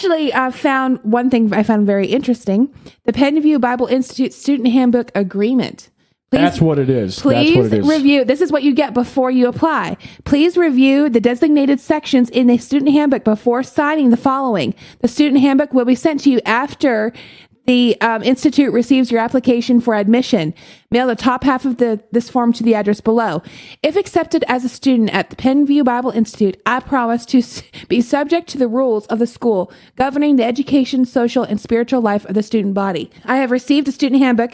Actually, I found one thing I found very interesting. The Penn View Bible Institute Student Handbook Agreement. That's what it is. Please review. This is what you get before you apply. Please review the designated sections in the student handbook before signing the following. The student handbook will be sent to you after the institute receives your application for admission. Mail the top half of this form to the address below. If accepted as a student at the Penn View Bible Institute, I promise to be subject to the rules of the school governing the education, social, and spiritual life of the student body. I have received a student handbook,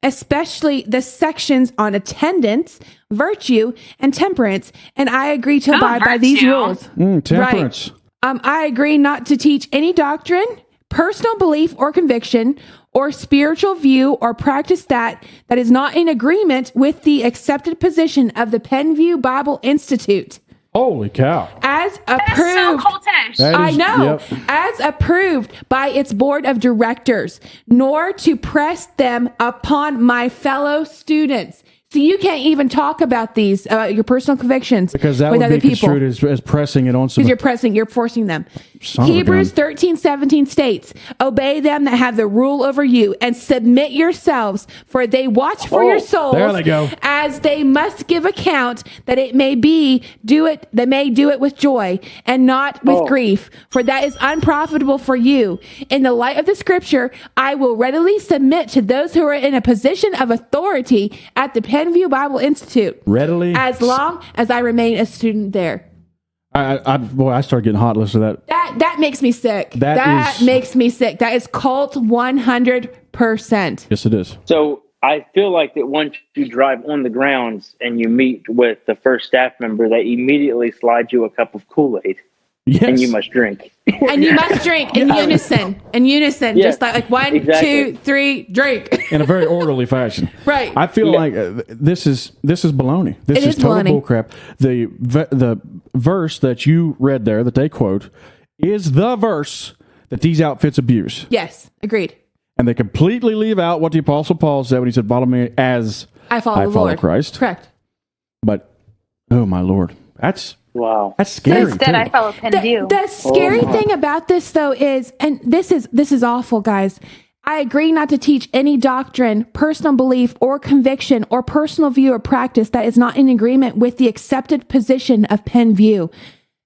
especially the sections on attendance, virtue, and temperance, and I agree to abide by these rules. Temperance. Right. I agree not to teach any doctrine, personal belief or conviction, or spiritual view or practice that is not in agreement with the accepted position of the Penn View Bible Institute. Holy cow. As approved. That's so cultish. I know. Yep. As approved by its board of directors, nor to press them upon my fellow students. So you can't even talk about these, your personal convictions because that with would other be people. construed as pressing it on somebody. Because you're forcing them. Hebrews 13:17 states, obey them that have the rule over you and submit yourselves, for they watch for your souls. There they go. As they must give account that it may do it with joy and not with grief, for that is unprofitable for you. In the light of the scripture, I will readily submit to those who are in a position of authority at the Penn View Bible Institute. Readily? As long as I remain a student there. I start getting hot listening to that. That makes me sick. That makes me sick. That is cult 100%. Yes, it is. So I feel like that once you drive on the grounds and you meet with the first staff member, they immediately slide you a cup of Kool-Aid. Yes. And you must drink. And you must drink in unison. Yes, just like 1, exactly. 2, 3, drink. In a very orderly fashion. Right. I feel like this is baloney. This is total baloney. bullcrap. The verse that you read there that they quote is the verse that these outfits abuse. Yes, agreed. And they completely leave out what the Apostle Paul said when he said, follow me as I follow the Lord. Christ. Correct. But, oh my Lord, that's scary. Instead, I follow Penn View. The scary thing about this, though, is, and this is awful, guys. I agree not to teach any doctrine, personal belief, or conviction, or personal view or practice that is not in agreement with the accepted position of Penn View.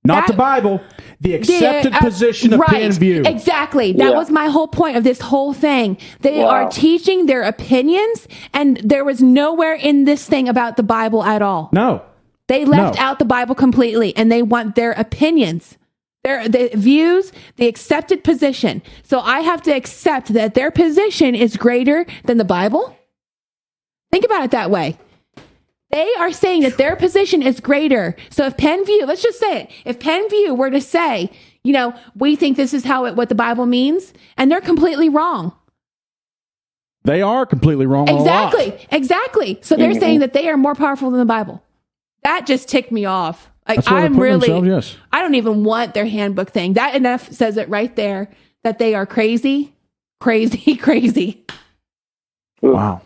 Not the Bible, the accepted position of Penn View. Exactly. That was my whole point of this whole thing. They are teaching their opinions, and there was nowhere in this thing about the Bible at all. No. They left out the Bible completely, and they want their opinions, the views, the accepted position. So I have to accept that their position is greater than the Bible. Think about it that way. They are saying that their position is greater. So if Penn View, let's just say it, if Penn View were to say, we think this is what the Bible means, and they're completely wrong. They are completely wrong. Exactly. So they're saying that they are more powerful than the Bible. That just ticked me off. Like, I'm really, yes. I don't even want their handbook thing. That enough says it right there that they are crazy. Wow.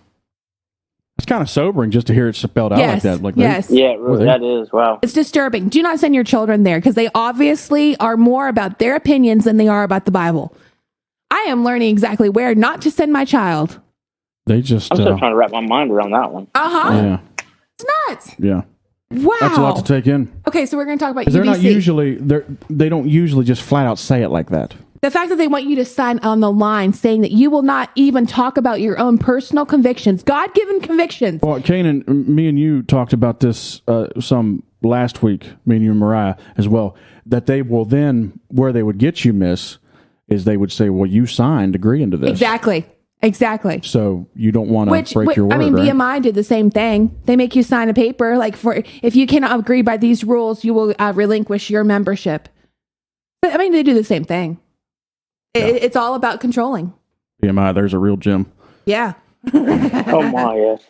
It's kind of sobering just to hear it spelled out like that. Yes. Yeah, really, that is. Wow. It's disturbing. Do not send your children there because they obviously are more about their opinions than they are about the Bible. I am learning exactly where not to send my child. I'm still trying to wrap my mind around that one. Yeah. It's nuts. Yeah. Wow. That's a lot to take in. Okay, so we're going to talk about UBC. They don't usually just flat out say it like that. The fact that they want you to sign on the line saying that you will not even talk about your own personal convictions, God-given convictions. Well, Kanan, me and you talked about this some last week, me and you and Mariah as well, that they will then, where they would get you, miss, is they would say, well, you signed agreeing to this. Exactly. So you don't want to break your word, right? BMI did the same thing. They make you sign a paper, like if you cannot agree by these rules, you will relinquish your membership. But, they do the same thing. It's all about controlling. BMI, there's a real gem. Yeah. Oh my, yes.